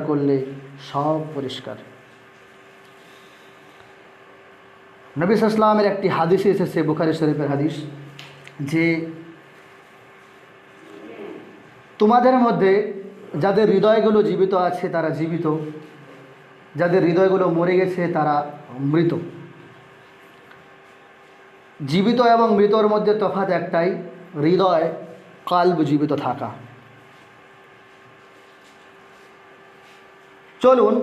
করলে সব পরিষ্কার। নবী সাল্লাল্লাহু আলাইহি ওয়াসাল্লামের একটি হাদিসে এসেছে, বুখারী শরীফের হাদিস, যে তোমাদের মধ্যে যাদের হৃদয়গুলো জীবিত আছে তারা জীবিত, যাদের হৃদয়গুলো মরে গেছে তারা মৃত। জীবিত এবং মৃতর মধ্যে তফাৎ একটাই, হৃদয় কাল্ব জীবিত থাকা। চলুন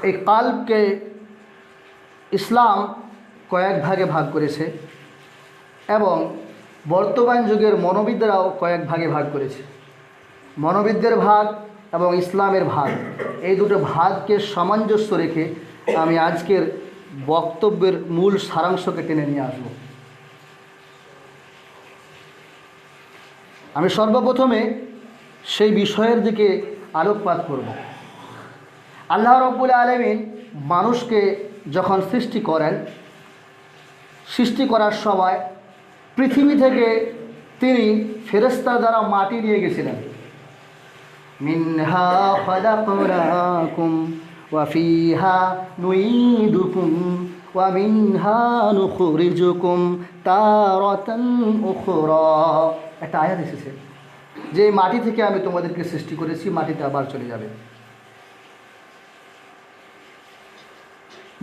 এই কাল্বকে ইসলাম কয়েক ভাগে ভাগ করেছে এবং বর্তমান যুগের মনোবিদরাও কয়েক ভাগে ভাগ করেছে। মনোবিদদের ভাগ এবং ইসলামের ভাগ, এই দুটো ভাগকে সামঞ্জস্য রেখে আমি আজকের বক্তব্যের মূল সারাংশকে টেনে নিয়ে আসব। আমি সর্বপ্রথমে সেই বিষয়ের দিকে আলোকপাত করব। আল্লাহ রাব্বুল আলামিন মানুষকে যখন সৃষ্টি করেন, সৃষ্টি করার সময় পৃথিবী থেকে তিনি ফেরেশতা দ্বারা মাটি নিয়ে গেছিলেন। মিনহা খালাকনাকুম ওয়া ফিহা নুঈদুকুম ওয়া মিনহা নুখরিজুকুম তারাতান উখরা। একটা আয়াত এসেছে যে মাটি থেকে আমি তোমাদেরকে সৃষ্টি করেছি, মাটিতে আবার চলে যাবে।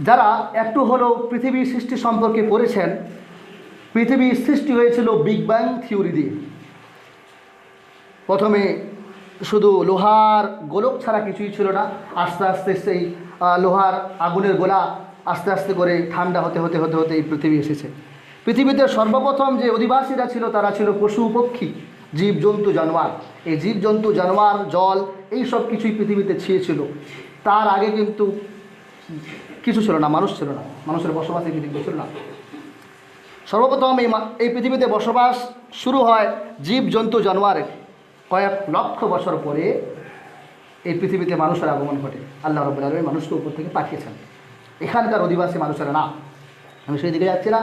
যারা একটু হলেও পৃথিবীর সৃষ্টি সম্পর্কে পড়েছেন, পৃথিবীর সৃষ্টি হয়েছিল বিগ ব্যাং থিওরি দিয়ে। প্রথমে শুধু লোহার গোলক ছাড়া কিছুই ছিল না, আস্তে আস্তে সেই লোহার আগুনের গোলা আস্তে আস্তে করে ঠান্ডা হতে হতে হতে হতে এই পৃথিবী এসেছে। পৃথিবীতে সর্বপ্রথম যে অধিবাসীরা ছিল তারা ছিল পশু পক্ষী, জীবজন্তু জানোয়ার। এই জীবজন্তু জানোয়ার, জল, এই সব কিছুই পৃথিবীতে ছিঁড়েছিল। তার আগে কিন্তু কিছু ছিল না, মানুষ ছিল না, মানুষের বসবাস এই পৃথিবীতে ছিল না। সর্বপ্রথম এই পৃথিবীতে বসবাস শুরু হয় জীবজন্তু জানোয়ারের। কয়েক লক্ষ বছর পরে এই পৃথিবীতে মানুষের আগমন ঘটে। আল্লাহ রাব্বুল আলামিন মানুষকে উপর থেকে পাঠিয়েছেন, এখানকার অধিবাসী মানুষেরা না। আমি সেই দিকে যাচ্ছি না।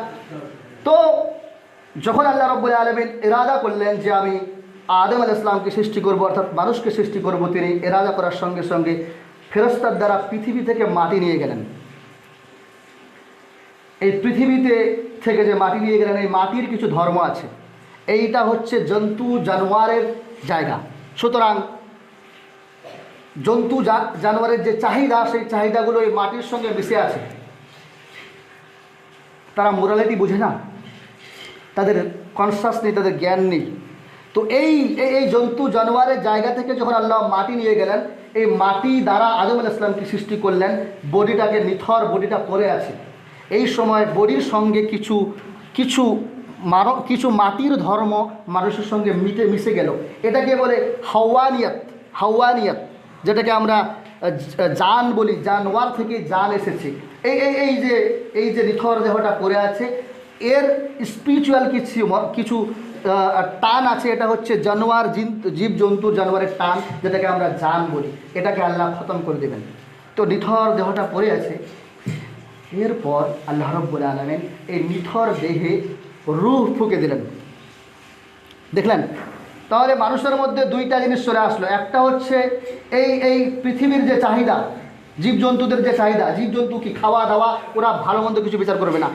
তো যখন আল্লাহ রাব্বুল আলামিন ইরাদা করলেন যে আমি আদম আলাইহিস সালামকে সৃষ্টি করব, অর্থাৎ মানুষকে সৃষ্টি করব, তিনি ইরাদা করার সঙ্গে সঙ্গে ফেরেশতার দ্বারা পৃথিবী থেকে মাটি নিয়ে গেলেন। এই পৃথিবীতে থেকে যে মাটি নিয়ে গেলেন, এই মাটির কিছু ধর্ম আছে। এইটা হচ্ছে জন্তু জানোয়ারের জায়গা। সুতরাং জন্তু জানোয়ারের যে চাহিদা, সেই চাহিদাগুলো এই মাটির সঙ্গে মিশে আছে। তারা মোরালিটি বোঝে না, তাদের কনসাস নেই, তাদের জ্ঞান নেই। তো এই এই জন্তু জানোয়ারের জায়গা থেকে যখন আল্লাহ মাটি নিয়ে গেলেন, এই মাটি দ্বারা আদম আলাইহিস সালামকে সৃষ্টি করলেন। বডিটাকে নিথর, বডিটা পড়ে আছে। এই সময় বডির সঙ্গে কিছু মাটির ধর্ম মানুষের সঙ্গে মিশে গেল। এটাকে বলে হাওয়ানিয়াত, যেটাকে আমরা জান বলি। জানোয়ার থেকে জান এসেছে। এই যে নিথর দেহটা পড়ে আছে, এর স্পিরিচুয়াল কিছু টান আছে। এটা হচ্ছে জানোয়ার, জীবজন্তু জানোয়ারের টান, যেটাকে আমরা জান বলি। এটাকে আল্লাহ খতম করে দেবেন। তো নিথর দেহটা পড়ে আছে। এরপর আল্লাহ রাব্বুল আলামিন এই নিথর দেহে রূহ ফুঁকে দিলেন। দেখলেন? তাহলে মানুষের মধ্যে দুইটা জিনিস চলে আসলো। একটা হচ্ছে এই পৃথিবীর যে চাহিদা, জীবজন্তুদের যে চাহিদা। জীবজন্তু কি খাওয়া দাওয়া, ওরা ভালো মন্দ কিছু বিচার করবে না।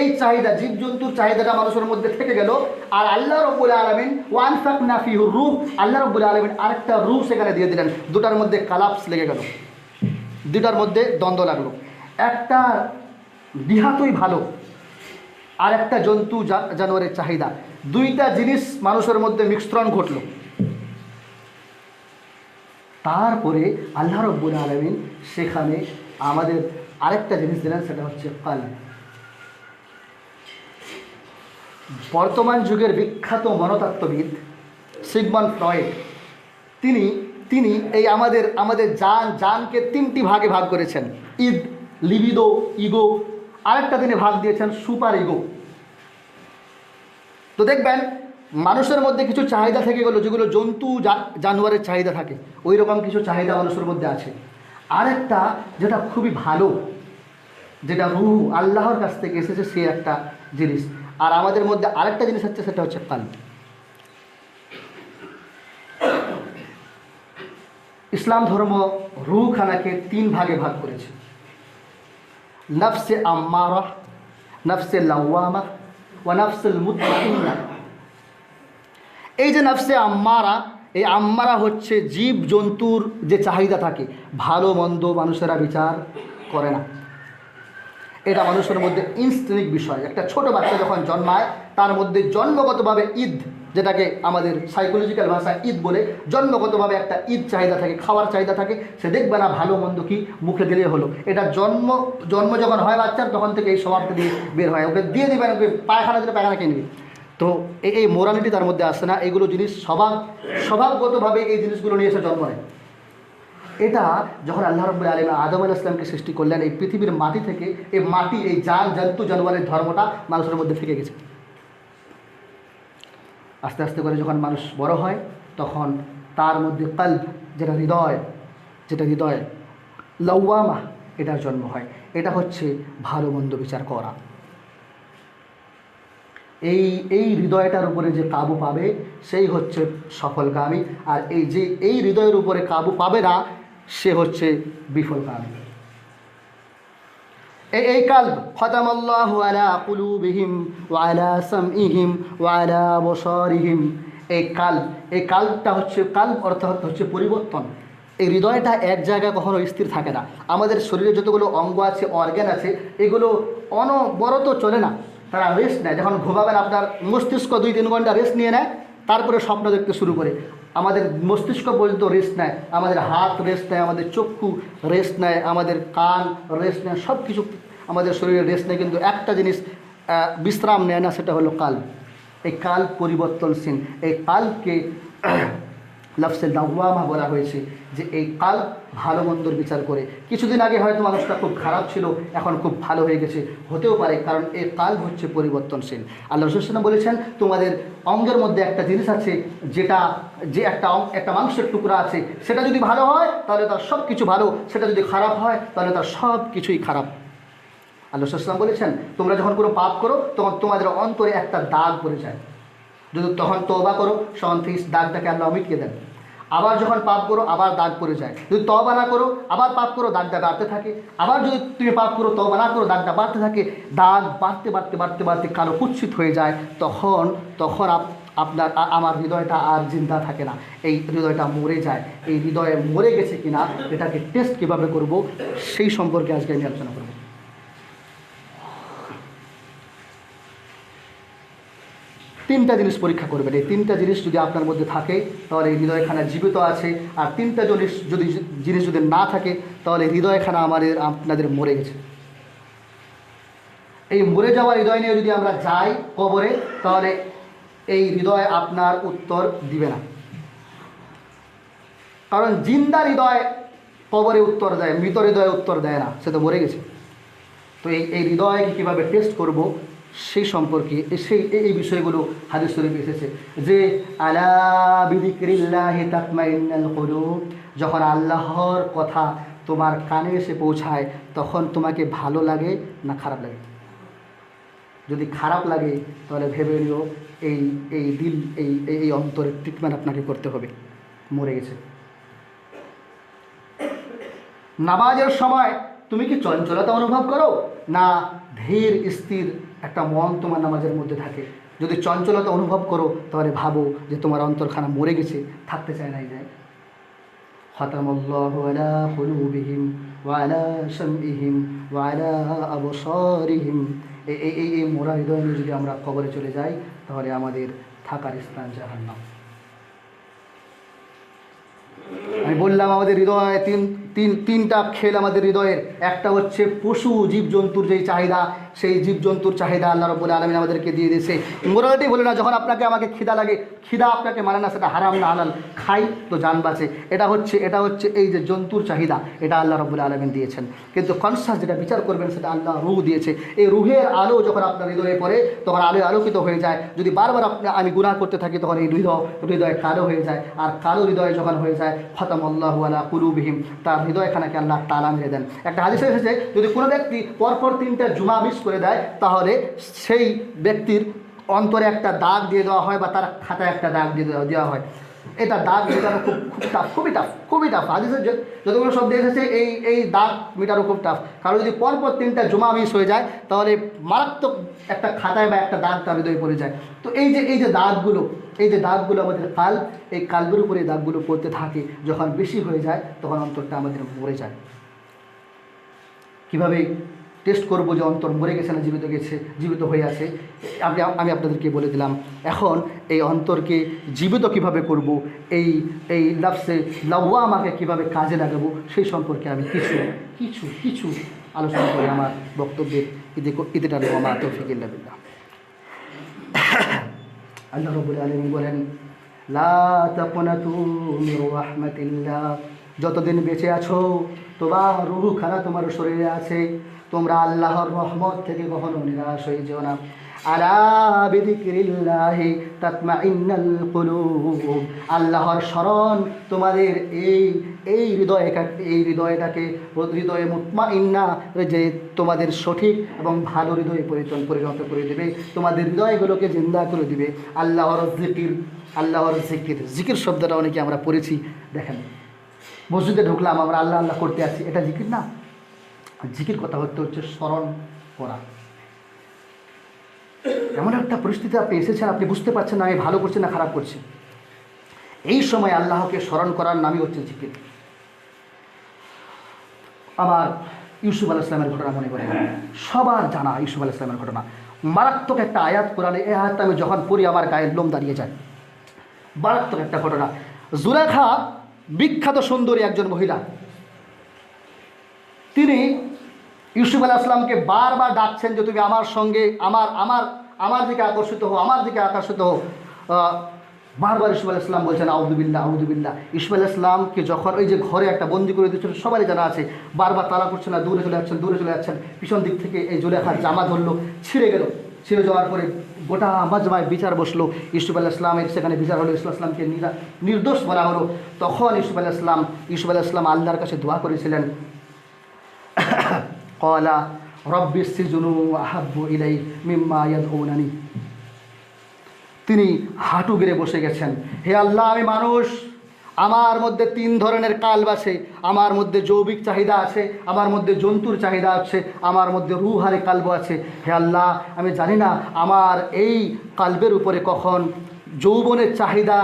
এই চাহিদা, জীবজন্তুর চাহিদাটা মানুষের মধ্যে থেকে গেল। আর আল্লাহ রাব্বুল আলামিন ওয়ানফাকনা ফিহি রূহ, আল্লাহ রাব্বুল আলামিন আরেকটা রূহ সেখানে দিয়ে দিলেন। দুটার মধ্যে কালাপস লেগে গেল, দুটার মধ্যে দ্বন্দ্ব লাগলো। একটা নিহাতই ভালো, আর একটা জন্তু জানোয়ারের চাহিদা। দুইটা জিনিস মানুষের মধ্যে মিশ্রণ ঘটল। তারপরে আল্লাহ রাব্বুল আলামিন সেখানে আমাদের আরেকটা জিনিস দিলেন, সেটা হচ্ছে কলব। বর্তমান যুগের বিখ্যাত মনতত্ত্ববিদ সিগমন্ড ফ্রয়েড, তিনি এই আমাদের জানকে তিনটি ভাগে ভাগ করেছেন। লিবিডো, ইগো, আরেকটা তিনি ভাগ দিয়েছেন সুপার ইগো। তো দেখবেন মানুষের মধ্যে কিছু চাহিদা থেকে গেলো, যেগুলো জন্তু জানোয়ারের চাহিদা থাকে, ওই রকম কিছু চাহিদা মানুষের মধ্যে আছে। আরেকটা যেটা খুবই ভালো, যেটা রূহ আল্লাহর কাছ থেকে এসেছে, সে একটা জিনিস। আর আমাদের মধ্যে আরেকটা জিনিস হচ্ছে, সেটা হচ্ছে কলব। ইসলাম ধর্ম রুহখানাকে 3 ভাগে ভাগ করেছে, নফসে আম্মারা, নফসে লাওয়ামা ওয়া নফসুল মুতমাইন্না। এই যে নফসে আম্মারা, এই আম্মারা হচ্ছে জীব জন্তুর যে চাহিদা থাকে, ভালো মন্দ মানুষেরা বিচার করে না। এটা মানুষের মধ্যে ইনস্টিংক্ট বিষয়। একটা ছোট বাচ্চা যখন জন্মায় তার মধ্যে জন্মগতভাবে ঈদ, যেটাকে আমাদের সাইকোলজিক্যাল ভাষায় ঈদ বলে, জন্মগতভাবে একটা ঈদ চাহিদা থাকে, খাওয়ার চাহিদা থাকে। সে দেখবে না ভালো মন্দ কি মুখে দিলে হলো। এটা জন্ম যখন হয় বাচ্চার, তখন থেকে এই স্বভাবটা দিয়ে বের হয়। ওকে দিয়ে দেবেন, ওকে পায়খানা দিলে পায়খানা খেয়ে নেবে। তো এই মোরালিটি তার মধ্যে আসে না। এইগুলো জিনিস স্বভাবগতভাবে এই জিনিসগুলো নিয়ে এসে জন্ম নেয়। এটা যখন আল্লাহ রাব্বুল আলামিন আদম আলাইহিস সালামকে সৃষ্টি করলেন, এই পৃথিবীর মাটি থেকে, এই মাটি, এই জন্তু জানোয়ারের ধর্মটা মানুষের মধ্যে থেকে গেছে। আস্তে আস্তে করে যখন মানুষ বড় হয়, তখন তার মধ্যে কলব, যেটা হৃদয় লাওয়ামা, এটার জন্ম হয়। এটা হচ্ছে ভালো মন্দ বিচার করা। এই হৃদয়টার উপরে যে কাবু পাবে সেই হচ্ছে সফলকামী। আর এই হৃদয়ের উপরে কাবু পাবে না, সে হচ্ছে বিফলকামী। এই কালব, খতামাল্লাহু আলা কুলুবিহিম ওয়া আলা সামইহিম ওয়া আলা আবসারিহিম। এই কালবটা হচ্ছে, কালব অর্থাৎ হচ্ছে পরিবর্তন। এই হৃদয়টা এক জায়গায় কখনো স্থির থাকে না। আমাদের শরীরে যতগুলো অঙ্গ আছে, অর্গ্যান আছে, এগুলো অনবরত চলে না, তারা রেস্ট নেয়। যখন ঘুমাবেন, আপনার মস্তিষ্ক 2-3 ঘন্টা রেস্ট নিয়ে নেয়, তারপরে স্বপ্ন দেখতে শুরু করে। আমাদের মস্তিষ্ক পর্যন্ত রেস্ট নেয়, আমাদের হাত রেস্ট নেয়, আমাদের চক্ষু রেস্ট নেয়, আমাদের কান রেস্ট নেয়, সব কিছু আমাদের শরীরে রেস্ট নেয়। কিন্তু একটা জিনিস বিশ্রাম নেয় না, সেটা হলো কাল। এই কাল পরিবর্তনশীল। এই কালকে লফসে লাওয়ামা বলা হয়েছে, যে এই কাল ভালো মন্দর বিচার করে। কিছুদিন আগে হয়তো মানুষটা খুব খারাপ ছিল, এখন খুব ভালো হয়ে গেছে, হতেও পারে, কারণ এই কাল হচ্ছে পরিবর্তনশীল। আল্লাহ রাসূল সাল্লাল্লাহু আলাইহি ওয়াসাল্লাম বলেছেন, তোমাদের অঙ্গের মধ্যে একটা জিনিস আছে, যে একটা মাংসের টুকরা আছে, সেটা যদি ভালো হয় তাহলে তার সব কিছু ভালো, সেটা যদি খারাপ হয় তাহলে তার সব কিছুই খারাপ। আল্লাহ রাসূল সাল্লাল্লাহু আলাইহি ওয়াসাল্লাম বলেছেন, তোমরা যখন কোনো পাপ করো, তখন তোমাদের অন্তরে একটা দাগ পড়ে যায়। যদি তখন তওবা করো, তখন সেই দাগটাকে আল্লাহ মিটিয়ে দেন। আবার যখন পাপ করো, আবার দাগ পড়ে যায়। যদি তওবা না করো, আবার পাপ করো, দাগটা বাড়তে থাকে। আবার যদি তুমি পাপ করো, তওবা না করো, দাগটা বাড়তে থাকে। দাগ বাড়তে বাড়তে বাড়তে বাড়তে কালো কুৎসিত হয়ে যায়। তখন আমার হৃদয়টা আর জিন্দা থাকে না, এই হৃদয়টা মরে যায়। এই হৃদয়ে মরে গেছে কিনা, এটাকে টেস্ট কীভাবে করব, সেই সম্পর্কে আজকে আমি আলোচনা করব। 3টা জিনিস পরীক্ষা করবেন। এই 3টা জিনিস যদি আপনার মধ্যে থাকে, তাহলে এই হৃদয়খানা জীবিত আছে। আর 3টা জিনিস যদি না থাকে, তাহলে হৃদয়খানা আপনাদের মরে গেছে। এই মরে যাওয়া হৃদয় নিয়ে যদি আমরা যাই কবরে, তাহলে এই হৃদয় আপনার উত্তর দিবে না। কারণ জিন্দা হৃদয় কবরে উত্তর দেয়, মৃত হৃদয়ে উত্তর দেয় না, সে তো মরে গেছে। তো এই হৃদয়কে কীভাবে টেস্ট করব, সেই সম্পর্কে এই বিষয়গুলো হাদিস শরীফে এসেছে, যে আলা বিযিকরিল্লাহি তাতমাইন্নুল কুলুব। যখন আল্লাহর কথা তোমার কানে এসে পৌঁছায়, তখন তোমাকে ভালো লাগে না খারাপ লাগে? যদি খারাপ লাগে, তাহলে ভেবে নিও এই দিল, এই অন্তরের ট্রিটমেন্ট আপনাকে করতে হবে, মরে গেছে। নামাজের সময় তুমি কি চঞ্চলতা অনুভব করো, না ধীর স্থির একটা মন তোমার নামাজের মধ্যে থাকে? যদি চঞ্চলতা অনুভব করো, তাহলে ভাবো যে তোমার অন্তরখানা মরে গেছে, থাকতে চায় না। যায় খতামাল্লাহু আলা কুলুবিহিম ওয়া আলা সামইহিম ওয়া আলা আবসারিহিম। এই মোরা হৃদয় নিয়ে যদি আমরা কবরে চলে যাই, তাহলে আমাদের থাকার স্থান জাহান্নাম। আমি বললাম, আমাদের হৃদয়ে তিনটা খেল আমাদের হৃদয়ের। একটা হচ্ছে পশু জীবজন্তুর যেই চাহিদা, সেই জীবজন্তুর চাহিদা আল্লাহ রাব্বুল আলামিন আমাদেরকে দিয়ে দিয়েছে। মোরালিটি বলে না, যখন আমাকে খিদা লাগে, খিদা আপনাকে মানে না, সেটা হারাম না হালাল, খাই তো জান বাঁচে। এটা হচ্ছে এই যে জন্তুর চাহিদা, এটা আল্লাহ রাব্বুল আলামিন দিয়েছেন। কিন্তু কনসাস যেটা বিচার করবেন, সেটা আল্লাহ রূহ দিয়েছে। এই রূহের আলো যখন আপনার হৃদয়ে পড়ে, তখন আলোয় আলোকিত হয়ে যায়। যদি বারবার আমি গুনাহ করতে থাকি, তখন এই হৃদয় কালো হয়ে যায়। আর কালো হৃদয় যখন হয়ে যায়, খতামাল্লাহু আলা কুলুবিহিম, তার হৃদয়খানাকে আল্লাহ তালা মেরে দেন। একটা হাদিসে এসেছে, যদি কোনো ব্যক্তি পরপর 3টা জুমা মিস করে দেয়, তাহলে সেই ব্যক্তির অন্তরে একটা দাগ দিয়ে দেওয়া হয়, বা তার খাতায় একটা দাগ দিয়ে দেওয়া হয়। এটা দাগ মেটানো খুব খুব টাফ, খুবই টাফ। হাদিসে যতগুলো শব্দ এসেছে এই দাগ মেটানো খুব টাফ। কারণ যদি পরপর 3টা জুমা মিস হয়ে যায় তাহলে মারাত্মক একটা খাতায় বা একটা দাগ তার হৃদয়ে পড়ে যায়। তো এই যে দাগগুলো আমাদের এই কালবের উপরে এই দাগগুলো পড়তে থাকে। যখন বেশি হয়ে যায় তখন অন্তরটা আমাদের মরে যায়। কীভাবে টেস্ট করবো যে অন্তর মরে গেছে না জীবিত হয়ে আছে? আমি আপনাদেরকে বলে দিলাম। এখন এই অন্তরকে জীবিত কিভাবে করব, এই লাফসে লাওয়ামাকে কিভাবে কাজে লাগাবো, সেই সম্পর্কে আমি কিছু আলোচনা করে আমার বক্তব্যের ইতিটা নেব। আমার তৌফিক ইল্লা বিল্লাহ। আল্লাহ রাব্বুল আলামিন বলেন, লা তাকুনাতু মির রাহমাতিল্লাহ, যতদিন বেঁচে আছো, তোমার রূহ খানা তোমার শরীরে আছে, তোমরা আল্লাহর রহমত থেকে কখনো নিরাশ হয়ে যেও না। আলা বিযিকরিল্লাহি তাতমাইন্নাল কুলুব, আল্লাহর স্মরণ তোমাদের এই হৃদয়টাকে হৃদয়ে মুতমাইন্না, যে তোমাদের সঠিক এবং ভালো হৃদয়ে পরিণত করে দেবে, তোমাদের হৃদয়গুলোকে জিন্দা করে দিবে। আল্লাহর জিকির শব্দটা অনেকে আমরা পড়েছি। দেখেন, মসজিদে ঢুকলাম, আমরা আল্লাহ আল্লাহ করতে আছি, এটা জিকির না। জিকির কথা হচ্ছে স্মরণ করা। এমন একটা পরিস্থিতি আপনি এসেছেন, আপনি বুঝতে পারছেন না আমি ভালো করছি না খারাপ করছি, এই সময় আল্লাহকে স্মরণ করার নামই হচ্ছে জিকির। আমার ইউসুফ আলাইহিস সালামের ঘটনা মনে করে, সবার জানা ইউসুফ আলাইহিস সালামের ঘটনা। মারাত্মক একটা আয়াত কোরআনে, এই আয়াতটা আমি যখন পড়ি আমার গায়ের লোম দাঁড়িয়ে যায়। মারাত্মক একটা ঘটনা। জুলেখা বিখ্যাত সুন্দরী একজন মহিলা, তিনি ইউসুফ আলাইহিস সালামকে বারবার ডাকছেন যে তুমি আমার সঙ্গে আমার দিকে আকর্ষিত হও। বারবার ইউসুফ আলাইহিস সালাম বলছেন আউযুবিল্লাহ। ইউসুফ আলাইহিস সালামকে যখন ওই যে ঘরে একটা বন্দি করে দিয়েছিল, সবারই জানা আছে, বারবার তাড়া করছে না, দূরে চলে যাচ্ছেন। পিছন দিক থেকে এই জুলেখার জামা ধরলো, ছিঁড়ে যাওয়ার পরে গোটা মাজমায় বিচার বসলো। ইউসুফ আলাইহিস সালামের সেখানে বিচার হলো, ইউসুফ আলাইহিস সালামকে নির্দোষ বলা হলো। তখন ইউসুফ আলাইহিস সালাম আল্লাহর কাছে দোয়া করেছিলেন, ক্বালা রব্বিস সিজনু আহাব্বু ইলাই মিম্মা ইয়াদউনানি। তিনি হাঁটু গেড়ে বসে গেছেন, হে আল্লাহ, আমি মানুষ, আমার মধ্যে 3 ধরনের কাল্ব আছে। আমার মধ্যে যৌবিক চাহিদা আছে, আমার মধ্যে জন্তুর চাহিদা আছে, আমার মধ্যে রুহারে কাল্ব আছে। হে আল্লাহ, আমি জানি না আমার এই কাল্বের উপরে কখন যৌবনের চাহিদা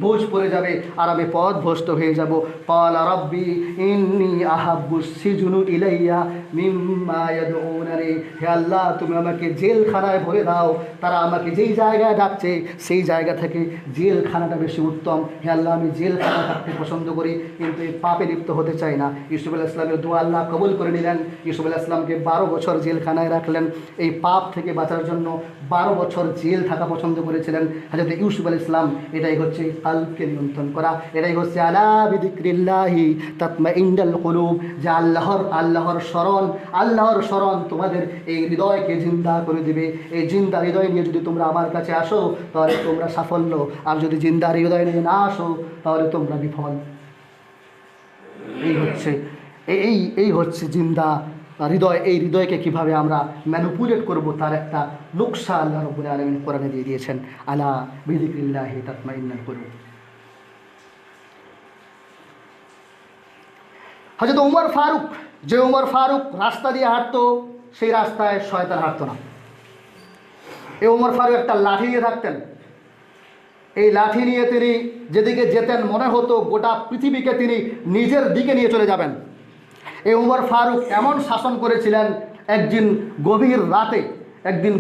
বোঝ পড়ে যাবে আর আমি পথভ্রষ্ট হয়ে যাব। ক্বালা রাব্বি ইন্নী আহাব্বুস সিজনু ইলাইয়া মিম্মা ইয়াদউনানি। হে আল্লাহ, তুমি আমাকে জেলখানায় ভরে দাও। তারা আমাকে যেই জায়গায় ডাকছে সেই জায়গা থেকে জেলখানাটা বেশি উত্তম। হে আল্লাহ, আমি জেলখানা থাকতে পছন্দ করি, কিন্তু এই পাপে লিপ্ত হতে চাই না। ইউসুফ আলাইহিস সালামের দোয়া আল্লাহ কবুল করে নিলেন। ইউসুফ আলাইহিস সালামকে 12 বছর জেলখানায় রাখলেন। এই পাপ থেকে বাঁচার জন্য 12 বছর জেল থাকা পছন্দ করেছিলেন হযরত ইউসুফ আলাইহিস সালাম। এটাই হচ্ছে কালবকে নিয়ন্ত্রণ করা, এটাই হচ্ছে আলা বিযিকরিল্লাহি তাতমাইন্নাল কুলুব, যে আল্লাহর স্মরণ তোমাদের এই হৃদয়কে জিন্দা করে দিবে। এই জিন্দা হৃদয় নিয়ে যদি তোমরা আমার কাছে আসো তাহলে তোমরা সাফল্য, আর যদি জিন্দা হৃদয় নিয়ে না আসো তাহলে তোমরা বিফল। এই হচ্ছে জিন্দা হৃদয়। এই হৃদয়কে কিভাবে আমরা ম্যানিপুলেট করব তার একটা নকশা আল্লাহ রাব্বুল আলামিন কোরআনে দিয়ে দিয়েছেন, আলা বিযিকরিল্লাহি তাতমাইন্নাল কুলুব। হযরত উমর ফারুক রাস্তা দিয়ে হাঁটতো, সেই রাস্তায় শয়তান হাঁটতো না। এই উমর ফারুক একটা লাঠি নিয়ে থাকতেন। এই লাঠি নিয়ে তিনি যেদিকে যেতেন মনে হতো গোটা পৃথিবীকে তিনি নিজের দিকে নিয়ে চলে যাবেন। এই উমর ফারুক এমন শাসন করেছিলেন, একদিন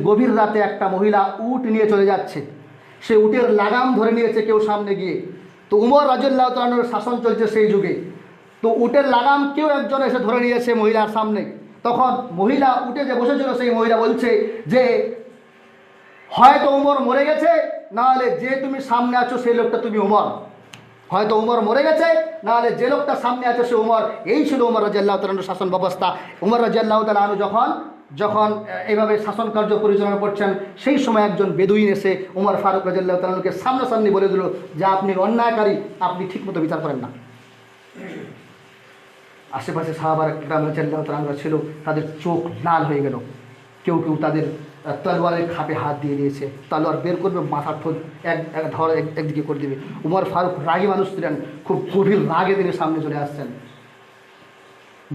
গভীর রাতে একটা মহিলা উট নিয়ে চলে যাচ্ছে। সে উটের লাগাম ধরে নিয়েছে কেউ সামনে গিয়ে। তো উমর রাদিয়াল্লাহু তাআলা আনহুর শাসন চলছে সেই যুগে। তো উটের লাগাম কেউ একজন এসে ধরে নিয়েছে মহিলার সামনে। তখন মহিলা উটে যে বসেছিল সেই মহিলা বলছে যে হয়তো উমর মরে গেছে, নাহলে যে তুমি সামনে আছো সেই লোকটা তুমি উমর। হয়তো উমর মরে গেছে, নাহলে যে লোকটা সামনে আছে সে উমর। এই ছিল উমর রাদিয়াল্লাহু তাআলা আনহুর শাসন ব্যবস্থা। উমর রাদিয়াল্লাহু তাআলা আনহু যখন এইভাবে শাসন কার্য পরিচালনা করছেন, সেই সময় একজন বেদুইন এসে উমর ফারুক রাদিয়াল্লাহু তাআলা আনহুকে সামনাসামনি বলে দিল যে আপনি অন্যায়কারী, আপনি ঠিকমতো বিচার করেন না। আশেপাশে সাহাবায়ে কেরাম রাদিয়াল্লাহু তাআলা ছিল, তাদের চোখ লাল হয়ে গেল। কেউ তাদের তলোয়ারের খাপে হাত দিয়ে দিয়েছে, তলোয়ার বের করবে, মাথার ঠোঁট একদিকে করে দেবে। উমর ফারুক রাগী মানুষ ছিলেন, খুব গভীর রাগে তিনি সামনে চলে আসছেন,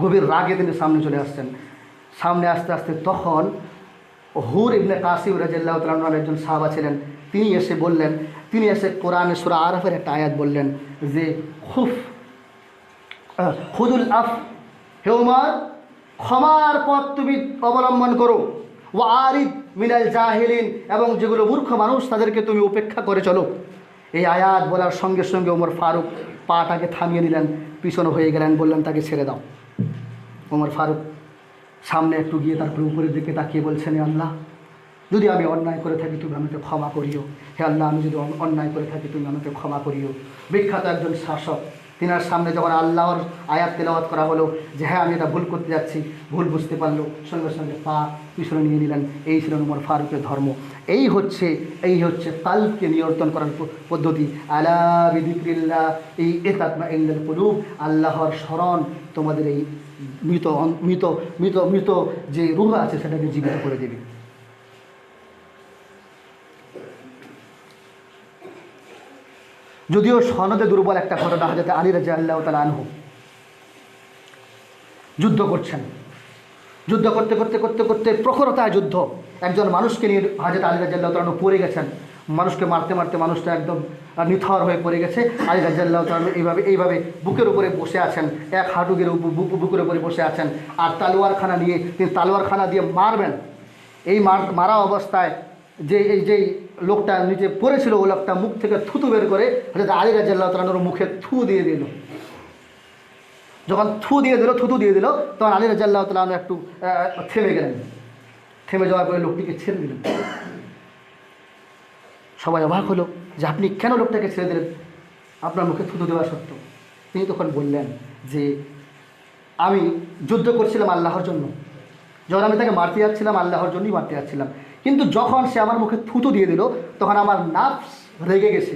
গভীর রাগে তিনি সামনে চলে আসছেন। সামনে আস্তে আস্তে তখন হুর ইবনে কাসিম রাদিয়াল্লাহু তাআলা আনহু একজন সাহাবা ছিলেন, তিনি এসে বললেন, তিনি এসে কোরআনে সূরা আরাফের একটা আয়াত বললেন যে খুদুল আফ, হে উমর ক্ষমার পথ তুমি অবলম্বন করো, ও আরিদ মিনাল জাহিলিন, এবং যেগুলো মূর্খ মানুষ তাদেরকে তুমি উপেক্ষা করে চলো। এই আয়াত বলার সঙ্গে সঙ্গে ওমর ফারুক পাটাকে থামিয়ে নিলেন, পিছনে হয়ে গেলেন, বললেন তাকে ছেড়ে দাও। ওমর ফারুক সামনে একটু গিয়ে তারপরে উপরের দিকে তাকিয়ে বলছেন, হে আল্লাহ, যদি আমি অন্যায় করে থাকি তুমি আমাকে ক্ষমা করিও, হে আল্লাহ, আমি যদি অন্যায় করে থাকি তুমি আমাকে ক্ষমা করিও। বিখ্যাত একজন শাসক, তিনার সামনে যখন আল্লাহর আয়াত তেলাওয়াত করা হলো যে হ্যাঁ আমি এটা ভুল করতে যাচ্ছি, ভুল বুঝতে পারলো, সঙ্গে সঙ্গে পা পিছনে নিয়ে নিলেন। এই ছিল ওমর ফারুকের ধর্ম। এই হচ্ছে কালবকে নিয়ন্ত্রণ করার পদ্ধতি। আলা বিযিকরিল্লাহ তাতমাইন্নুল কুলুব, আল্লাহর স্মরণ তোমাদের এই মৃত মৃত মৃত মৃত যে রূহ আছে সেটাকে জীবিত করে দেবে। যদিও সনদে দুর্বল একটা ঘটনা, হযরত আলী রাদিয়াল্লাহু তাআলা আনহু যুদ্ধ করছেন, যুদ্ধ করতে করতে করতে করতে প্রখরতায় যুদ্ধ, একজন মানুষকে নিয়ে হযরত আলী রাদিয়াল্লাহু তাআলা আনহু পড়ে গেছেন, মানুষকে মারতে মারতে মানুষটা একদম নিথর হয়ে পড়ে গেছে। আলী রাদিয়াল্লাহু তাআলা আনহু এইভাবে বুকের উপরে বসে আছেন, এক হাঁটুকের বুকের উপরে বসে আছেন, আর তালোয়ারখানা নিয়ে তিনি তালোয়ারখানা দিয়ে মারবেন। এই মারা অবস্থায় যেই লোকটা নিচে পড়েছিল, ওই লোকটা মুখ থেকে থুতু বের করে হযরত আলী রাদিয়াল্লাহু তাআলা আনহুর মুখে থুতু দিয়ে দিল। যখন থুতু দিয়ে দিল তখন আলী রাদিয়াল্লাহু তাআলা আনহু একটু থেমে গেলেন, থেমে যাওয়ার পরে লোকটিকে ছেড়ে দিলেন। সবাই অবাক হলো যে আপনি কেন লোকটাকে ছেড়ে দিলেন আপনার মুখে থুতু দেওয়া সত্ত্বেও? তিনি তখন বললেন যে আমি যুদ্ধ করছিলাম আল্লাহর জন্য, যখন আমি তাকে মারতে যাচ্ছিলাম আল্লাহর জন্যই মারতে যাচ্ছিলাম, কিন্তু যখন সে আমার মুখে থুতু দিয়ে দিল তখন আমার নাফস রেগে গেছে।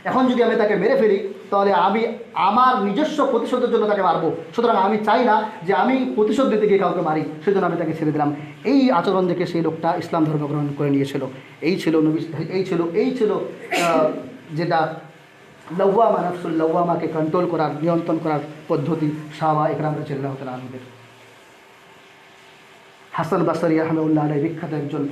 এখন যদি আমি তাকে মেরে ফেলি তাহলে আমি আমার নিজস্ব প্রতিশোধের জন্য তাকে মারবো, সুতরাং আমি চাই না যে আমি প্রতিশোধ দিতে গিয়ে কাউকে মারি, সেজন্য আমি তাকে ছেড়ে দিলাম। এই আচরণ দেখে সেই লোকটা ইসলাম ধর্ম গ্রহণ করে নিয়েছিল। এই ছিল যেটা লাওয়ামা, নাফসুল লাওয়ামাকে কন্ট্রোল করার, নিয়ন্ত্রণ করার পদ্ধতি সাহাবা ইকরাম রাদিয়াল্লাহু তাআলা আনহুদের। হাসান বাসরি রাহমাতুল্লাহ আলাইহি বিখ্যাত একজন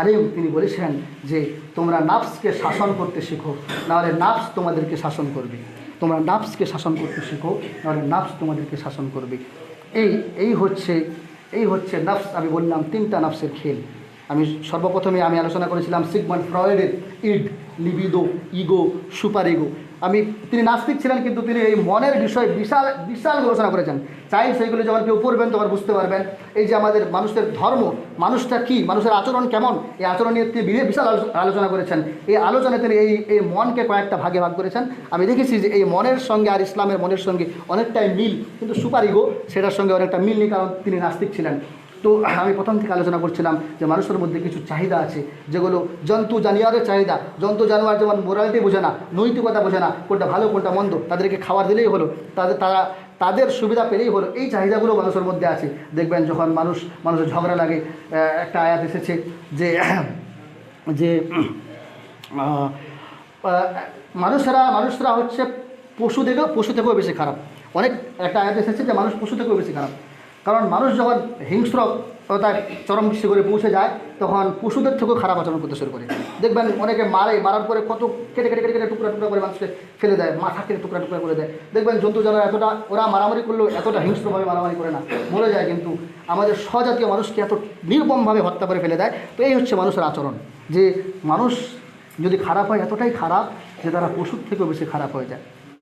আলেম, তিনি বলেছেন যে তোমরা নাফসকে শাসন করতে শেখো, নাহলে নাফস তোমাদেরকে শাসন করবে। তোমরা নাফসকে শাসন করতে শেখো, নাহলে নাফস তোমাদেরকে শাসন করবে। এই হচ্ছে নাফস। আমি বললাম তিনটা নাফসের খেল। সর্বপ্রথমে আমি আলোচনা করেছিলাম সিগমন্ড ফ্রয়েডের id, libido, ego, super ego. তিনি নাস্তিক ছিলেন, কিন্তু তিনি এই মনের বিষয়ে বিশাল বিশাল আলোচনা করেছেন। চাই সেইগুলো যখন কেউ পড়বেন তখন বুঝতে পারবেন এই যে আমাদের মানুষের ধর্ম, মানুষটা কী, মানুষের আচরণ কেমন, এই আচরণ নিয়ে তিনি বিশাল আলোচনা করেছেন। এই আলোচনায় তিনি এই মনকে কয়েকটা ভাগে ভাগ করেছেন। আমি দেখেছি যে এই মনের সঙ্গে আর ইসলামের মনের সঙ্গে অনেকটাই মিল, কিন্তু সুপার ইগো সেটার সঙ্গে অনেকটা মিল নেই, কারণ তিনি নাস্তিক ছিলেন। তো আমি প্রথম থেকে আলোচনা করছিলাম যে মানুষের মধ্যে কিছু চাহিদা আছে যেগুলো জন্তু জানোয়ারের চাহিদা। জন্তু জানোয়ার যেমন মোরালিটি বোঝে না, নৈতিকতা বোঝে না, কোনটা ভালো কোনটা মন্দ, তাদেরকে খাবার দিলেই হলো, তাদের সুবিধা পেলেই হলো, এই চাহিদাগুলো মানুষের মধ্যে আছে। দেখবেন যখন মানুষের ঝগড়া লাগে, একটা আয়াত এসেছে যে মানুষরা হচ্ছে পশু থেকেও বেশি খারাপ। অনেক একটা আয়াত এসেছে যে মানুষ পশু থেকেও বেশি খারাপ, কারণ মানুষ যখন হিংস্রতার চরম শিখরে পৌঁছে যায় তখন পশুদের থেকেও খারাপ আচরণ করতে শুরু করে। দেখবেন অনেকে মারার পরে কত কেটে টুকরা টুকরা করে মানুষকে ফেলে দেয়, মাথা কেটে টুকরা টুকরা করে দেয়। দেখবেন জন্তু জানোয়ার ওরা মারামারি করলেও এতটা হিংস্রভাবে মারামারি করে না, মরে যায়, কিন্তু আমাদের স্বজাতীয় মানুষকে এত নির্মমভাবে হত্যা করে ফেলে দেয়। তো এই হচ্ছে মানুষের আচরণ, যে মানুষ যদি খারাপ হয় এতটাই খারাপ যে তারা পশুর থেকেও বেশি খারাপ হয়ে যায়।